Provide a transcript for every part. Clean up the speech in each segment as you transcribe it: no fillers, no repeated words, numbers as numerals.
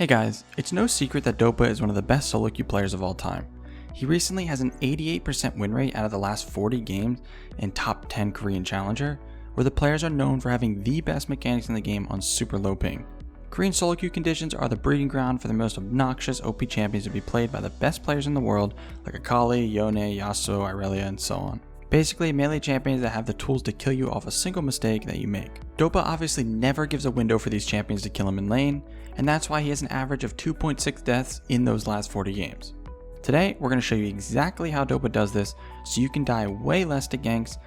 Hey guys, it's no secret that Dopa is one of the best solo queue players of all time. He recently has an 88% win rate out of the last 40 games in top 10 Korean Challenger, where the players are known for having the best mechanics in the game on super low ping. Korean solo queue conditions are the breeding ground for the most obnoxious OP champions to be played by the best players in the world like Akali, Yone, Yasuo, Irelia, and so on. Basically, melee champions that have the tools to kill you off a single mistake that you make. Dopa obviously never gives a window for these champions to kill him in lane, and that's why he has an average of 2.6 deaths in those last 40 games. Today, we're going to show you exactly how Dopa does this so you can die way less to ganks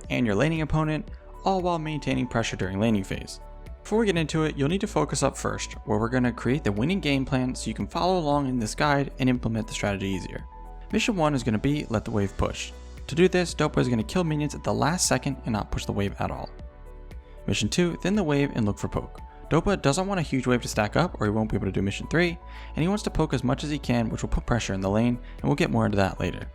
and your laning opponent, all while maintaining pressure during laning phase. Before we get into it, you'll need to focus up first, where we're going to create the winning game plan so you can follow along in this guide and implement the strategy easier. Mission 1 is going to be let the wave push. To do this, Dopa is going to kill minions at the last second and not push the wave at all. Mission 2, thin the wave and look for poke. Dopa doesn't want a huge wave to stack up or he won't be able to do mission 3, and he wants to poke as much as he can, which will put pressure in the lane, and we'll get more into that later.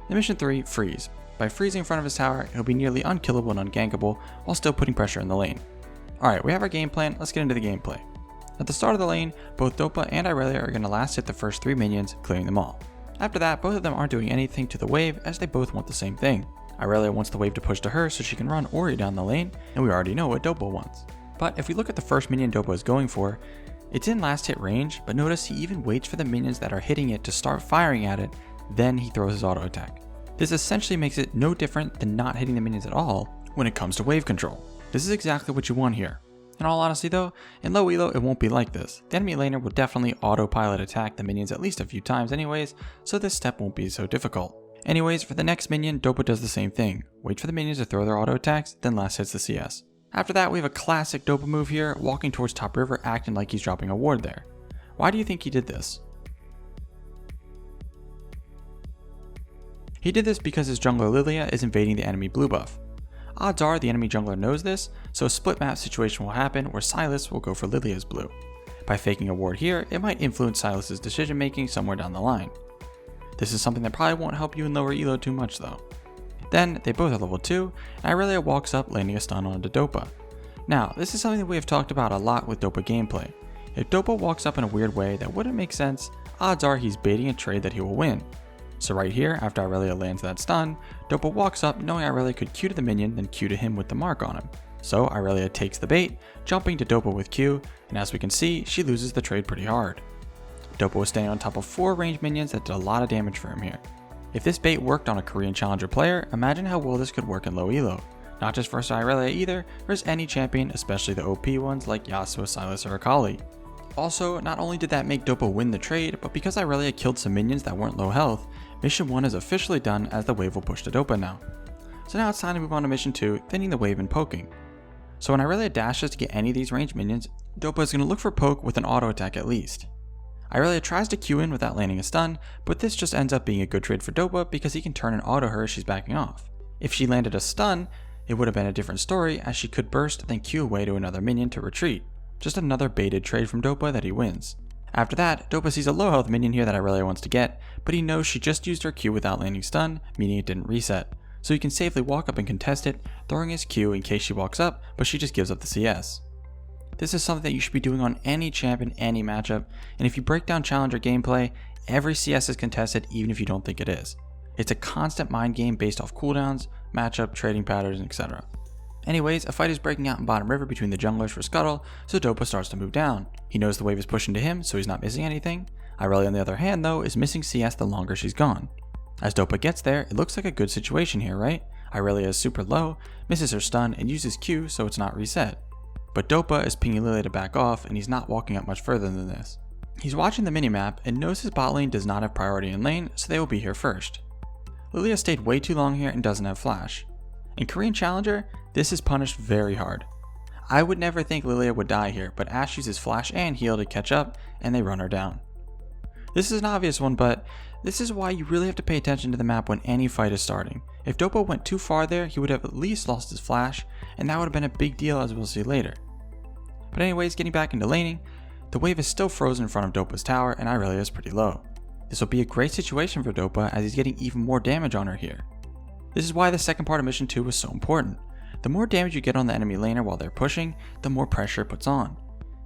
In mission 3, freeze. By freezing in front of his tower, he'll be nearly unkillable and ungankable while still putting pressure in the lane. Alright, we have our game plan, let's get into the gameplay. At the start of the lane, both Dopa and Irelia are going to last hit the first 3 minions, clearing them all. After that, both of them aren't doing anything to the wave as they both want the same thing. Irelia wants the wave to push to her so she can run Ori down the lane, and we already know what Dopa wants. But if we look at the first minion Dopa is going for, it's in last hit range, but notice he even waits for the minions that are hitting it to start firing at it, then he throws his auto attack. This essentially makes it no different than not hitting the minions at all when it comes to wave control. This is exactly what you want here. In all honesty though, in low elo it won't be like this. The enemy laner will definitely autopilot attack the minions at least a few times anyways, so this step won't be so difficult. Anyways, for the next minion, Dopa does the same thing. Wait for the minions to throw their auto attacks, then last hits the CS. After that, we have a classic Dopa move here, walking towards top river acting like he's dropping a ward there. Why do you think he did this? He did this because his jungler Lilia is invading the enemy blue buff. Odds are the enemy jungler knows this, so a split map situation will happen where Sylas will go for Lilia's blue. By faking a ward here, it might influence Sylas' decision making somewhere down the line. This is something that probably won't help you in lower elo too much though. Then, they both are level 2, and Irelia walks up landing a stun onto Dopa. Now, this is something that we have talked about a lot with Dopa gameplay. If Dopa walks up in a weird way that wouldn't make sense, odds are he's baiting a trade that he will win. So right here, after Irelia lands that stun, Dopa walks up knowing Irelia could Q to the minion, then Q to him with the mark on him. So Irelia takes the bait, jumping to Dopa with Q, and as we can see, she loses the trade pretty hard. Dopa was staying on top of 4 ranged minions that did a lot of damage for him here. If this bait worked on a Korean Challenger player, imagine how well this could work in low elo. Not just versus Irelia either, versus any champion, especially the OP ones like Yasuo, Sylas, or Akali. Also, not only did that make Dopa win the trade, but because Irelia killed some minions that weren't low health, mission 1 is officially done as the wave will push to Dopa now. So now it's time to move on to mission 2, thinning the wave and poking. So when Irelia dashes to get any of these ranged minions, Dopa is going to look for poke with an auto attack at least. Irelia tries to Q in without landing a stun, but this just ends up being a good trade for Dopa because he can turn and auto her as she's backing off. If she landed a stun, it would have been a different story as she could burst then Q away to another minion to retreat. Just another baited trade from Dopa that he wins. After that, Dopa sees a low health minion here that Irelia wants to get, but he knows she just used her Q without landing stun, meaning it didn't reset. So he can safely walk up and contest it, throwing his Q in case she walks up, but she just gives up the CS. This is something that you should be doing on any champ in any matchup, and if you break down Challenger gameplay, every CS is contested even if you don't think it is. It's a constant mind game based off cooldowns, matchup, trading patterns, etc. Anyways, a fight is breaking out in bottom river between the junglers for Scuttle, so Dopa starts to move down. He knows the wave is pushing to him, so he's not missing anything. Irelia on the other hand though is missing CS the longer she's gone. As Dopa gets there, it looks like a good situation here, right? Irelia is super low, misses her stun, and uses Q so it's not reset. But Dopa is pinging Lilia to back off, and he's not walking up much further than this. He's watching the minimap and knows his bot lane does not have priority in lane, so they will be here first. Lilia stayed way too long here and doesn't have flash. In Korean Challenger, this is punished very hard. I would never think Lilia would die here, but Ashe uses flash and heal to catch up, and they run her down. This is an obvious one, but this is why you really have to pay attention to the map when any fight is starting. If Dopa went too far there, he would have at least lost his flash, and that would have been a big deal as we'll see later. But anyways, getting back into laning, the wave is still frozen in front of Dopa's tower and Irelia is pretty low. This will be a great situation for Dopa as he's getting even more damage on her here. This is why the second part of mission 2 was so important. The more damage you get on the enemy laner while they're pushing, the more pressure it puts on.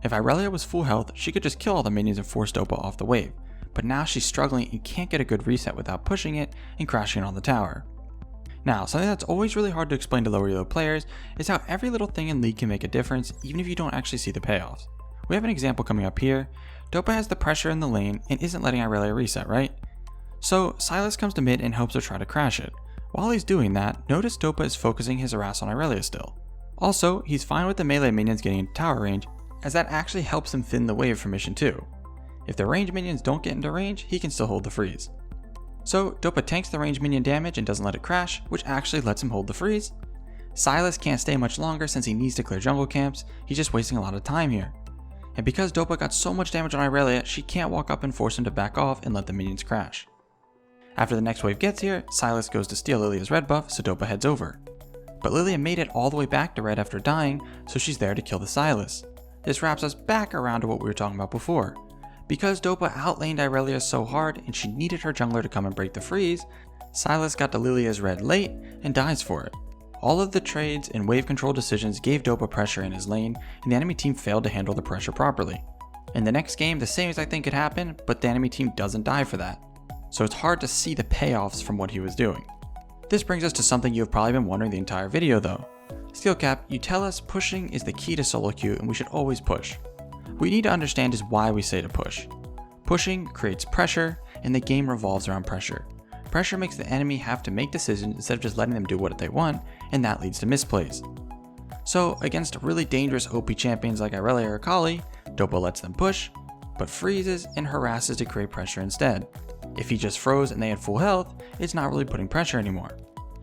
If Irelia was full health, she could just kill all the minions and force Dopa off the wave, but now she's struggling and can't get a good reset without pushing it and crashing on the tower. Now, something that's always really hard to explain to lower elo players is how every little thing in League can make a difference even if you don't actually see the payoffs. We have an example coming up here. Dopa has the pressure in the lane and isn't letting Irelia reset, right? So Sylas comes to mid and helps her try to crash it. While he's doing that, notice Dopa is focusing his harass on Irelia still. Also, he's fine with the melee minions getting into tower range, as that actually helps him thin the wave for mission 2. If the range minions don't get into range, he can still hold the freeze. So Dopa tanks the range minion damage and doesn't let it crash, which actually lets him hold the freeze. Sylas can't stay much longer since he needs to clear jungle camps, he's just wasting a lot of time here. And because Dopa got so much damage on Irelia, she can't walk up and force him to back off and let the minions crash. After the next wave gets here, Sylas goes to steal Lilia's red buff, so Dopa heads over. But Lilia made it all the way back to red after dying, so she's there to kill the Sylas. This wraps us back around to what we were talking about before. Because Dopa outlaned Irelia so hard and she needed her jungler to come and break the freeze, Sylas got to Lilia's red late and dies for it. All of the trades and wave control decisions gave Dopa pressure in his lane, and the enemy team failed to handle the pressure properly. In the next game, the same exact thing could happen, but the enemy team doesn't die for that. So it's hard to see the payoffs from what he was doing. This brings us to something you have probably been wondering the entire video though. Steelcap, you tell us pushing is the key to solo queue and we should always push. What we need to understand is why we say to push. Pushing creates pressure, and the game revolves around pressure. Pressure makes the enemy have to make decisions instead of just letting them do what they want, and that leads to misplays. So against really dangerous OP champions like Irelia or Kali, Dopa lets them push, but freezes and harasses to create pressure instead. If he just froze and they had full health, it's not really putting pressure anymore.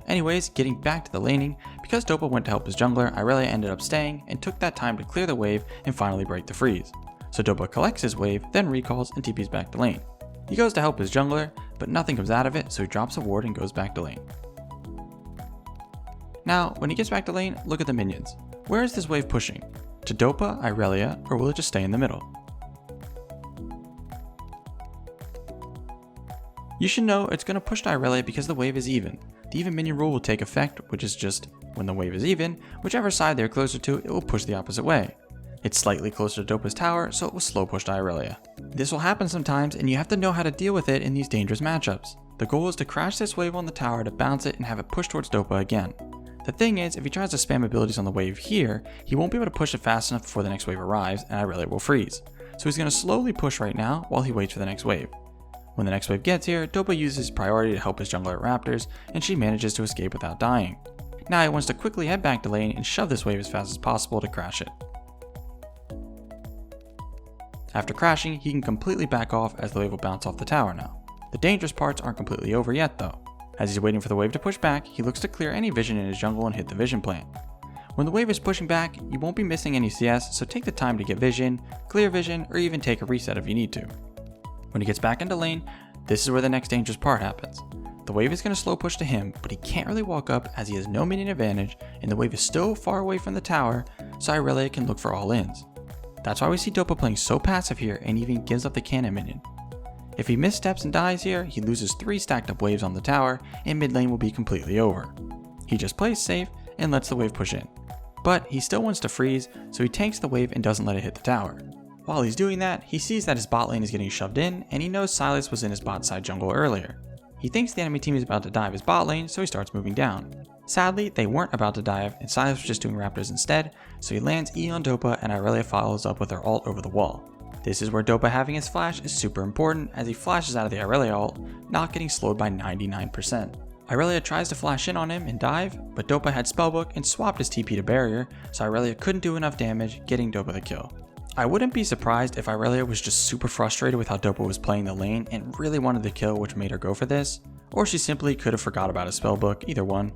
Anyways, getting back to the laning, because Dopa went to help his jungler, Irelia ended up staying and took that time to clear the wave and finally break the freeze. So Dopa collects his wave, then recalls and TPs back to lane. He goes to help his jungler, but nothing comes out of it, so he drops a ward and goes back to lane. Now, when he gets back to lane, look at the minions. Where is this wave pushing? To Dopa, Irelia, or will it just stay in the middle? You should know it's going to push to Irelia because the wave is even. The even minion rule will take effect, which is just, when the wave is even, whichever side they're closer to, it will push the opposite way. It's slightly closer to Dopa's tower, so it will slow push to Irelia. This will happen sometimes, and you have to know how to deal with it in these dangerous matchups. The goal is to crash this wave on the tower to bounce it and have it push towards Dopa again. The thing is, if he tries to spam abilities on the wave here, he won't be able to push it fast enough before the next wave arrives, and Irelia will freeze. So he's going to slowly push right now while he waits for the next wave. When the next wave gets here, Dopa uses his priority to help his jungler at Raptors, and she manages to escape without dying. Now he wants to quickly head back to lane and shove this wave as fast as possible to crash it. After crashing, he can completely back off as the wave will bounce off the tower now. The dangerous parts aren't completely over yet though. As he's waiting for the wave to push back, he looks to clear any vision in his jungle and hit the vision plant. When the wave is pushing back, you won't be missing any CS, so take the time to get vision, clear vision, or even take a reset if you need to. When he gets back into lane, this is where the next dangerous part happens. The wave is going to slow push to him, but he can't really walk up as he has no minion advantage and the wave is still far away from the tower, so Irelia can look for all-ins. That's why we see Dopa playing so passive here and even gives up the cannon minion. If he missteps and dies here, he loses 3 stacked up waves on the tower and mid lane will be completely over. He just plays safe and lets the wave push in. But he still wants to freeze, so he tanks the wave and doesn't let it hit the tower. While he's doing that, he sees that his bot lane is getting shoved in, and he knows Sylas was in his bot side jungle earlier. He thinks the enemy team is about to dive his bot lane, so he starts moving down. Sadly, they weren't about to dive, and Sylas was just doing Raptors instead, so he lands E on Dopa and Irelia follows up with her ult over the wall. This is where Dopa having his flash is super important, as he flashes out of the Irelia ult, not getting slowed by 99%. Irelia tries to flash in on him and dive, but Dopa had spellbook and swapped his TP to barrier, so Irelia couldn't do enough damage, getting Dopa the kill. I wouldn't be surprised if Irelia was just super frustrated with how Dopa was playing the lane and really wanted the kill, which made her go for this, or she simply could have forgot about his spellbook, either one,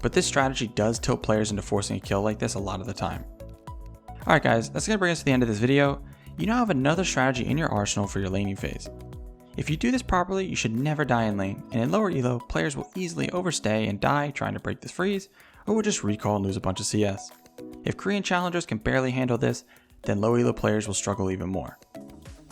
but this strategy does tilt players into forcing a kill like this a lot of the time. Alright guys, that's going to bring us to the end of this video. You now have another strategy in your arsenal for your laning phase. If you do this properly, you should never die in lane, and in lower elo, players will easily overstay and die trying to break this freeze, or will just recall and lose a bunch of CS. If Korean challengers can barely handle this, then low elo players will struggle even more.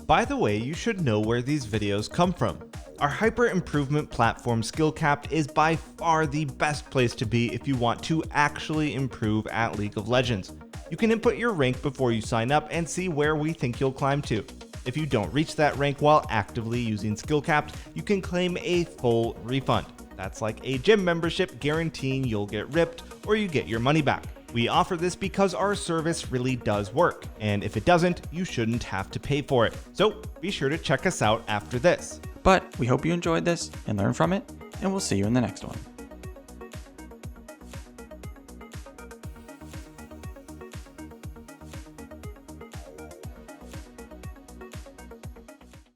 By the way, you should know where these videos come from. Our hyper improvement platform Skillcapped is by far the best place to be if you want to actually improve at League of Legends. You can input your rank before you sign up and see where we think you'll climb to. If you don't reach that rank while actively using Skill Capped, you can claim a full refund. That's like a gym membership guaranteeing you'll get ripped or you get your money back. We offer this because our service really does work, and if it doesn't, you shouldn't have to pay for it. So be sure to check us out after this. But we hope you enjoyed this and learned from it, and we'll see you in the next one.